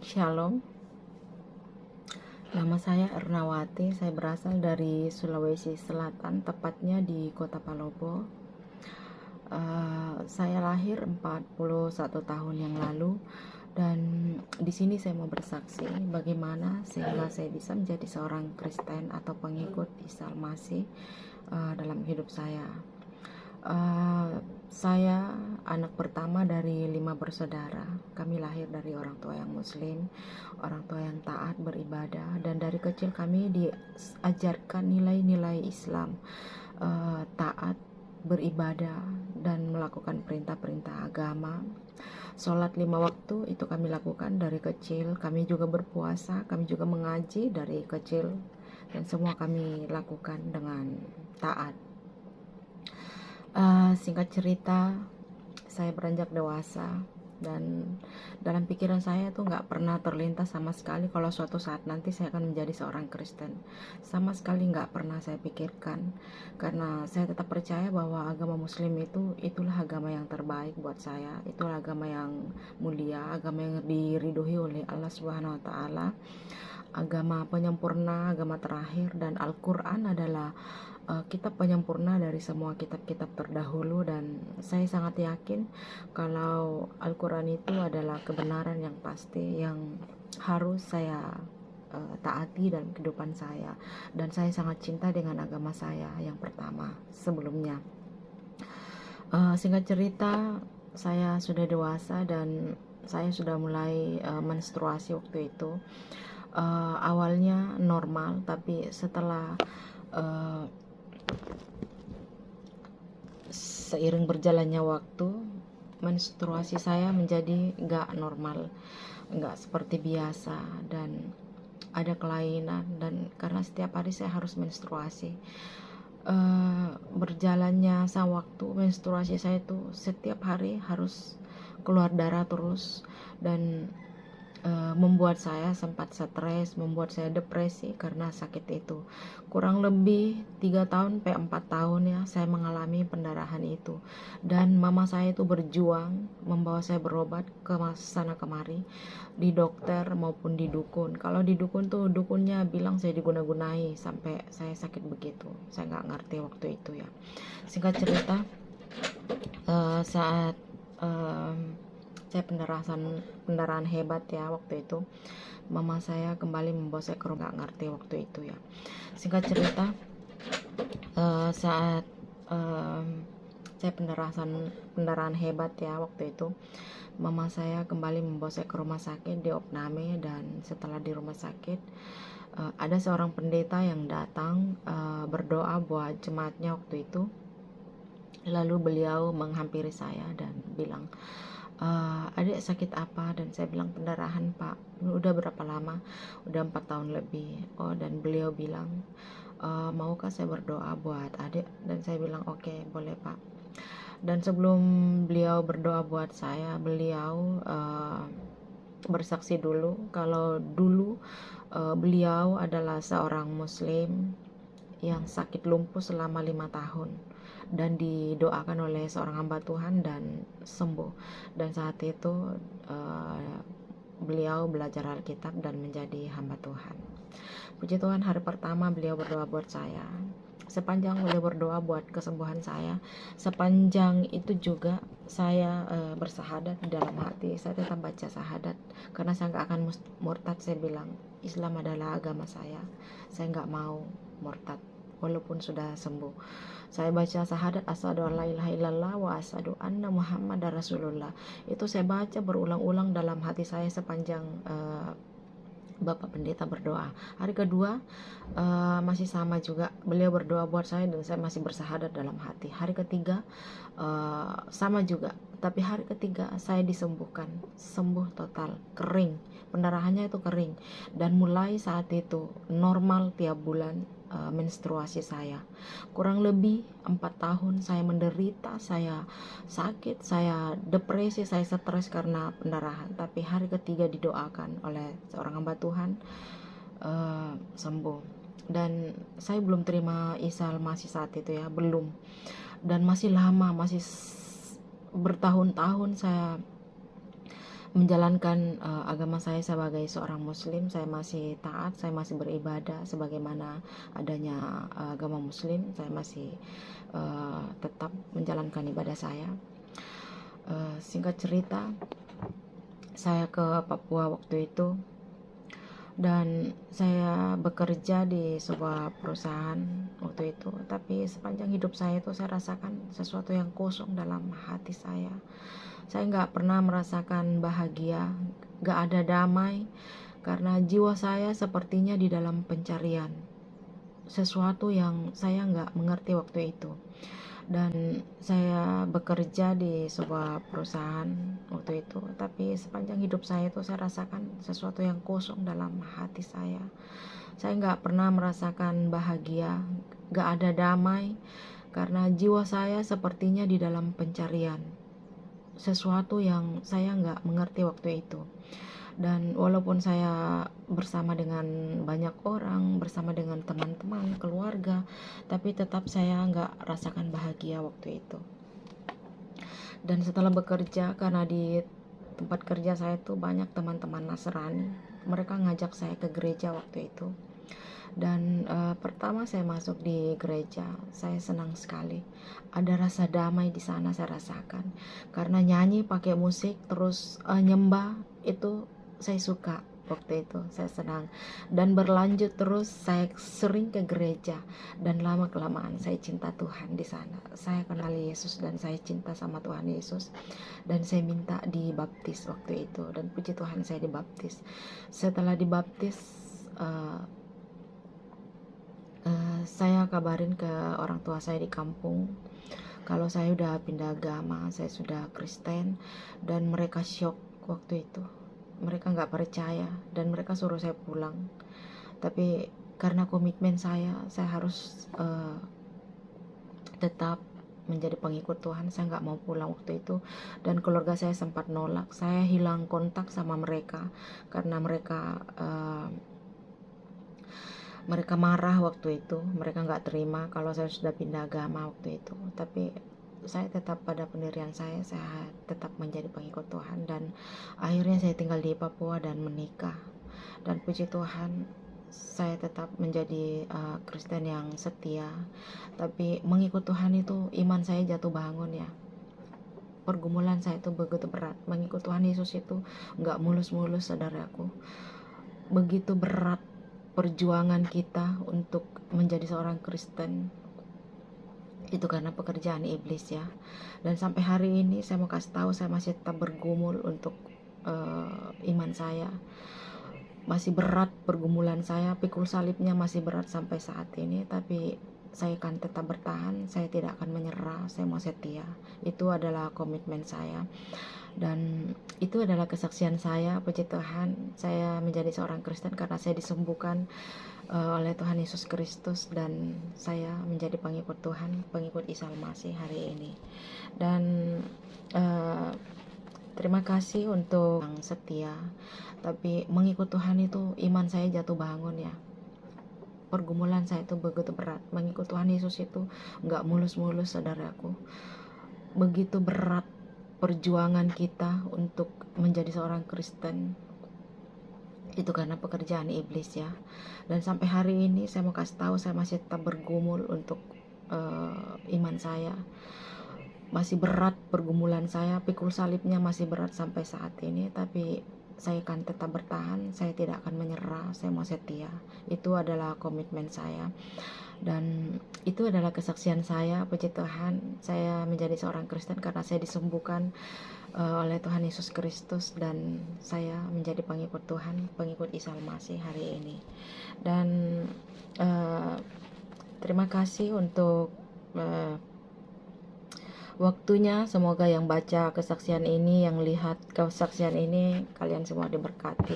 Shalom, nama saya Ernawati. Saya berasal dari Sulawesi Selatan, tepatnya di Kota Palopo. Saya lahir 41 tahun yang lalu, dan di sini saya mau bersaksi bagaimana sehingga saya bisa menjadi seorang Kristen atau pengikut Isa Al-Masih dalam hidup saya. Saya anak pertama dari 5 bersaudara. Kami lahir dari orang tua yang muslim, orang tua yang taat beribadah, dan dari kecil kami diajarkan nilai-nilai Islam, taat beribadah dan melakukan perintah-perintah agama. Sholat 5 waktu itu kami lakukan dari kecil. Kami juga berpuasa, kami juga mengaji dari kecil, dan semua kami lakukan dengan taat. Singkat cerita, saya beranjak dewasa, dan dalam pikiran saya tuh nggak pernah terlintas sama sekali kalau suatu saat nanti saya akan menjadi seorang Kristen. Sama sekali nggak pernah saya pikirkan, karena saya tetap percaya bahwa agama Muslim itulah agama yang terbaik buat saya. Itulah agama yang mulia, agama yang diridhoi oleh Allah Subhanahu Wa Taala, agama penyempurna, agama terakhir, dan Al-Quran adalah kitab penyempurna dari semua kitab-kitab terdahulu. Dan saya sangat yakin kalau Al-Quran itu adalah kebenaran yang pasti yang harus saya taati dalam kehidupan saya. Dan saya sangat cinta dengan agama saya yang pertama sebelumnya. Singkat cerita, saya sudah dewasa dan saya sudah mulai menstruasi waktu itu. Awalnya normal, tapi setelah seiring berjalannya waktu, menstruasi saya menjadi gak normal, gak seperti biasa, dan ada kelainan. Dan karena setiap hari saya harus menstruasi, berjalannya waktu, menstruasi saya itu setiap hari harus keluar darah terus, dan membuat saya sempat stres, membuat saya depresi karena sakit itu. Kurang lebih 3 tahun 4 tahun ya saya mengalami pendarahan itu, dan mama saya itu berjuang membawa saya berobat ke sana kemari, di dokter maupun di dukun. Kalau di dukun tuh dukunnya bilang saya diguna-gunai sampai saya sakit begitu. Saya nggak ngerti waktu itu ya. Singkat cerita, saat saya pendarahan hebat ya waktu itu, mama saya kembali membawa saya ke rumah. Nggak ngerti waktu itu ya. Singkat cerita, saat saya pendarahan hebat ya waktu itu, mama saya kembali membawa saya ke rumah sakit di Opname. Dan setelah di rumah sakit, ada seorang pendeta yang datang berdoa buat jemaatnya waktu itu. Lalu beliau menghampiri saya dan bilang, adik sakit apa? Dan saya bilang pendarahan pak. Udah berapa lama? Udah 4 tahun lebih. Oh, dan beliau bilang, maukah saya berdoa buat adik? Dan saya bilang oke, boleh pak. Dan sebelum beliau berdoa buat saya, beliau bersaksi dulu kalau dulu beliau adalah seorang muslim yang sakit lumpuh selama 5 tahun, dan didoakan oleh seorang hamba Tuhan dan sembuh. Dan saat itu beliau belajar Alkitab dan menjadi hamba Tuhan. Puji Tuhan, hari pertama beliau berdoa buat saya. Sepanjang beliau berdoa buat kesembuhan saya, sepanjang itu juga saya bersahadat di dalam hati. Saya tetap baca sahadat karena saya nggak akan murtad. Saya bilang Islam adalah agama saya nggak mau murtad walaupun sudah sembuh. Saya baca sahadat, asyhadu an la ilaha illallah wa asyhadu anna muhammadar rasulullah. Itu saya baca berulang-ulang dalam hati saya sepanjang Bapak pendeta berdoa. Hari kedua masih sama juga, beliau berdoa buat saya dan saya masih bersahadat dalam hati. Hari ketiga sama juga, tapi hari ketiga saya disembuhkan, sembuh total, kering, pendarahannya itu kering, dan mulai saat itu normal tiap bulan menstruasi saya. Kurang lebih 4 tahun saya menderita, saya sakit, saya depresi, saya stres karena pendarahan. Tapi hari ketiga didoakan oleh seorang hamba Tuhan, sembuh. Dan saya belum terima Isa Al-Masih saat itu ya, belum. Dan masih lama, masih bertahun-tahun saya menjalankan agama saya sebagai seorang muslim. Saya masih taat, saya masih beribadah sebagaimana adanya agama muslim. Saya masih tetap menjalankan ibadah saya. Singkat cerita, saya ke Papua waktu itu dan saya bekerja di sebuah perusahaan waktu itu, tapi sepanjang hidup saya itu saya rasakan sesuatu yang kosong dalam hati saya. Saya nggak pernah merasakan bahagia, nggak ada damai, karena jiwa saya sepertinya di dalam pencarian sesuatu yang saya nggak mengerti waktu itu. Dan saya bekerja di sebuah perusahaan waktu itu, tapi sepanjang hidup saya itu saya rasakan sesuatu yang kosong dalam hati saya. Saya nggak pernah merasakan bahagia, nggak ada damai, karena jiwa saya sepertinya di dalam pencarian sesuatu yang saya nggak mengerti waktu itu. Dan walaupun saya bersama dengan banyak orang, bersama dengan teman-teman, keluarga, tapi tetap saya nggak rasakan bahagia waktu itu. Dan setelah bekerja, karena di tempat kerja saya itu banyak teman-teman Nasrani, mereka ngajak saya ke gereja waktu itu. Dan pertama saya masuk di gereja, saya senang sekali. Ada rasa damai di sana saya rasakan, karena nyanyi pakai musik terus nyembah itu saya suka waktu itu, saya senang. Dan berlanjut terus saya sering ke gereja, dan lama kelamaan saya cinta Tuhan di sana. Saya kenal Yesus dan saya cinta sama Tuhan Yesus, dan saya minta dibaptis waktu itu, dan puji Tuhan saya dibaptis. Setelah dibaptis, saya kabarin ke orang tua saya di kampung kalau saya udah pindah agama, saya sudah Kristen, dan mereka shock waktu itu. Mereka nggak percaya dan mereka suruh saya pulang. Tapi karena komitmen saya harus tetap menjadi pengikut Tuhan. Saya nggak mau pulang waktu itu, dan keluarga saya sempat nolak. Saya hilang kontak sama mereka karena mereka marah waktu itu. Mereka nggak terima kalau saya sudah pindah agama waktu itu. Tapi saya tetap pada pendirian saya tetap menjadi pengikut Tuhan, dan akhirnya saya tinggal di Papua dan menikah. Dan puji Tuhan, saya tetap menjadi Kristen yang setia. Tapi mengikut Tuhan itu iman saya jatuh bangun ya. Pergumulan saya itu begitu berat. Mengikut Tuhan Yesus itu nggak mulus-mulus, saudaraku. Begitu berat perjuangan kita untuk menjadi seorang Kristen. Itu karena pekerjaan iblis ya. Dan sampai hari ini saya mau kasih tahu, saya masih tetap bergumul untuk iman saya. Masih berat pergumulan saya, pikul salibnya masih berat sampai saat ini, tapi saya akan tetap bertahan, saya tidak akan menyerah, saya mau setia. Itu adalah komitmen saya, dan itu adalah kesaksian saya. Puji Tuhan, saya menjadi seorang Kristen karena saya disembuhkan oleh Tuhan Yesus Kristus, dan saya menjadi pengikut Tuhan, pengikut Isa Al-Masih hari ini. Dan terima kasih untuk yang setia. Tapi mengikut Tuhan itu iman saya jatuh bangun ya. Pergumulan saya itu begitu berat. Mengikut Tuhan Yesus itu nggak mulus-mulus, saudaraku. Begitu berat perjuangan kita untuk menjadi seorang Kristen. Itu karena pekerjaan iblis ya. Dan sampai hari ini saya mau kasih tahu, saya masih tetap bergumul untuk iman saya. Masih berat pergumulan saya, pikul salibnya masih berat sampai saat ini, tapi saya akan tetap bertahan, saya tidak akan menyerah, saya mau setia. Itu adalah komitmen saya, dan itu adalah kesaksian saya. Puji Tuhan, saya menjadi seorang Kristen karena saya disembuhkan oleh Tuhan Yesus Kristus, dan saya menjadi pengikut Tuhan, pengikut Isa Al-Masih hari ini. Dan terima kasih untuk waktunya. Semoga yang baca kesaksian ini, yang lihat kesaksian ini, kalian semua diberkati.